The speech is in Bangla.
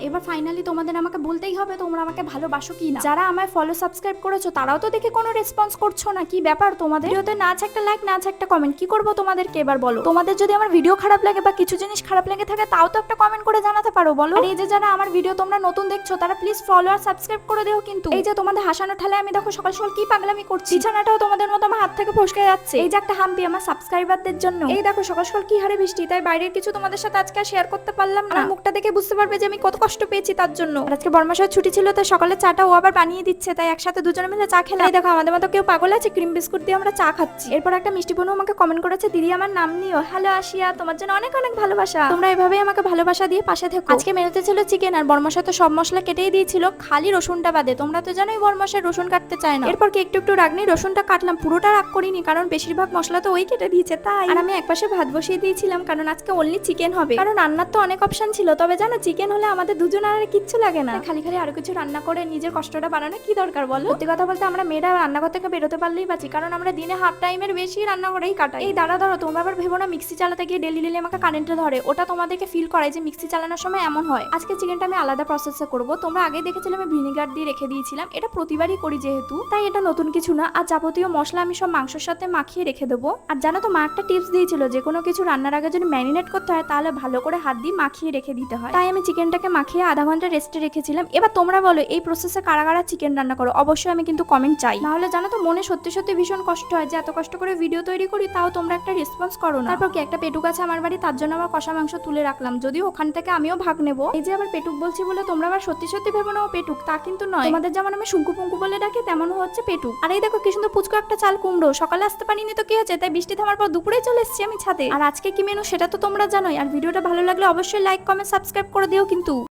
এবার ফাইনালি তোমাদের আমাকে বলতেই হবে তোমরা আমাকে ভালোবাসো কি না। যারা আমায় ফলো সাবস্ক্রাইব করেছো তারাও তো দেখে কোনো রেসপন্স করছো না, কি ব্যাপার তোমাদের? ভিডিওতে না আছে একটা লাইক, না আছে একটা কমেন্ট, কি করবো তোমাদেরকে এবার বলো? তোমাদের যদি আমার ভিডিও খারাপ লাগে বা কিছু জিনিস খারাপ লেগে থাকে তাও তো একটা কমেন্ট করে জানাতে পারো বলো। আর এই যে যারা আমার ভিডিও তোমরা নতুন দেখছো তারা প্লিজ ফলো আর সাবস্ক্রাইব করে দিও কিন্তু। এই যে তোমাদের হাসানো ঠেলে আমি দেখো সকাল সকাল কি পাগলামি করছি, বিছানাটাও তোমাদের মতো আমার হাত থেকে ফসকে যাচ্ছে। এই যে একটা হাম্পি আমার সাবস্ক্রাইবারদের জন্য। এই দেখো সকাল সকাল কি হারে বৃষ্টি, তাই বাইরের কিছু তোমাদের সাথে আজকে শেয়ার করতে পারলাম না। আমার মুখটা দেখে বুঝতে পারবে যে আমি কত কষ্ট পেয়েছি তার জন্য। আর আজকে বর্মাশয়ের ছুটি ছিল, তাই সকালে চাটা ও আবার বানিয়ে দিচ্ছে, তাই একসাথে দুজনে মিলে চা খেলাম। এই দেখো আমাদের মতো কেউ পাগল আছে ক্রিম বিস্কুট দিয়ে আমরা চা খাচ্ছি। এরপর একটা মিষ্টি বোনও আমাকে কমেন্ট করেছে, দিদি আমার নাম নিও। হ্যালো আশিয়া, তোমার জন্য অনেক অনেক ভালোবাসা। তোমরা এভাবেই আমাকে ভালোবাসা দিয়ে পাশে থেকো। আজকে মেনুতে ছিল চিকেন, আর বর্মাশয় তো সব মশলা কেটেই দিয়েছিল, খালি রসুনটা বাদে। তোমরা তো জানোই বর্মাশয় রসুন কাটতে চায় না। এরপর কি একটু একটু রাগ নেই রসুনটা কাটলাম, পুরোটা রাগ করিনি কারণ বেশিরভাগ মশলা তো ওই কেটে দিয়েছে তাই। আর আমি একপাশে ভাত বসিয়ে দিয়েছিলাম কারণ আজকে অনলি চিকেন হবে, কারণ রান্নার তো অনেক অপশন ছিল, তবে জানো চিকেন হলে আমাদের দুজনের আর কিচ্ছু লাগে না। খালি খালি আরো কিছু রান্না করে নিজের কষ্টটা বাড়ানো কি দরকার বলো? সত্যি কথা বলতে আমরা মেয়েরা রান্নাঘর থেকে বেরোতে পারলেই বাঁচি, কারণ আমরা দিনে হাফ টাইমের বেশি রান্নাঘরেই কাটাই। এই দাঁড়া ধরো, তোমরা আবার ভেবো না মিক্সি চালাতে গিয়ে ডেলি ডেলি আমাকে কারেন্টে ধরে, ওটা তোমাদেরকে ফিল করায় যে মিক্সি চালানোর সময় এমন হয়। আজকে চিকেনটা আমি আলাদা প্রসেসে করব, তোমরা আগে দেখেছিলে আমি ভিনিগার দিয়ে রেখে দিয়েছিলাম, এটা প্রতিবারই করি যেহেতু, তাই এটা নতুন কিছু না। আর যাবতীয় মশলা আমি সব মাংসের সাথে মাখিয়ে রেখে দেবো। আর জানো তো মা একটা টিপস দিয়েছিল, যে কোনো কিছু রান্নার আগে যদি ম্যারিনেট করতে হয় তাহলে ভালো করে হাত দিয়ে মাখিয়ে রেখে দিতে হয়, তাই আমি চিকেনটাকে মাখিয়ে আধা ঘন্টা রেস্টে রেখেছিলাম। এবার তোমরা বলো এই প্রসেসে কারা কারা চিকেন রান্না করো, অবশ্যই আমি কিন্তু কমেন্ট চাই, নাহলে জানো তো মনে সত্যি সত্যি ভীষণ কষ্ট হয় যে এত কষ্ট করে ভিডিও তৈরি করি তাও তোমরা একটা রেসপন্স করো না। তারপর কি একটা পেটুক আছে আমার বাড়ি, তার জন্য আবার কষা মাংস তুলে রাখলাম, যদিও ওখান থেকে আমিও ভাগ নেবো। এই যে আবার পেটুক বলছি বলে তোমরা আবার সত্যি সত্যি ভেবো না ও পেটুক, তা কিন্তু নয়। তোমাদের যেমন আমি শুঙ্কু পুঙ্কু বলে ডাকি তেমন হচ্ছে পেটুক। আর এই দেখো কি সুন্দর পুচকো একটা চাল কুমড়ো, সকালে আসতে পারিনি তো কি হয়েছে, তাই বৃষ্টি থামার পর দুপুরে চলে এসেছি আমি ছাদে। আর আজকে কি মেনু সেটা তো তোমরা জানোই। আর ভিডিওটা ভালো লাগলে অবশ্যই লাইক কমেন্ট সাবস্ক্রাইব করে দিও কিন্তু।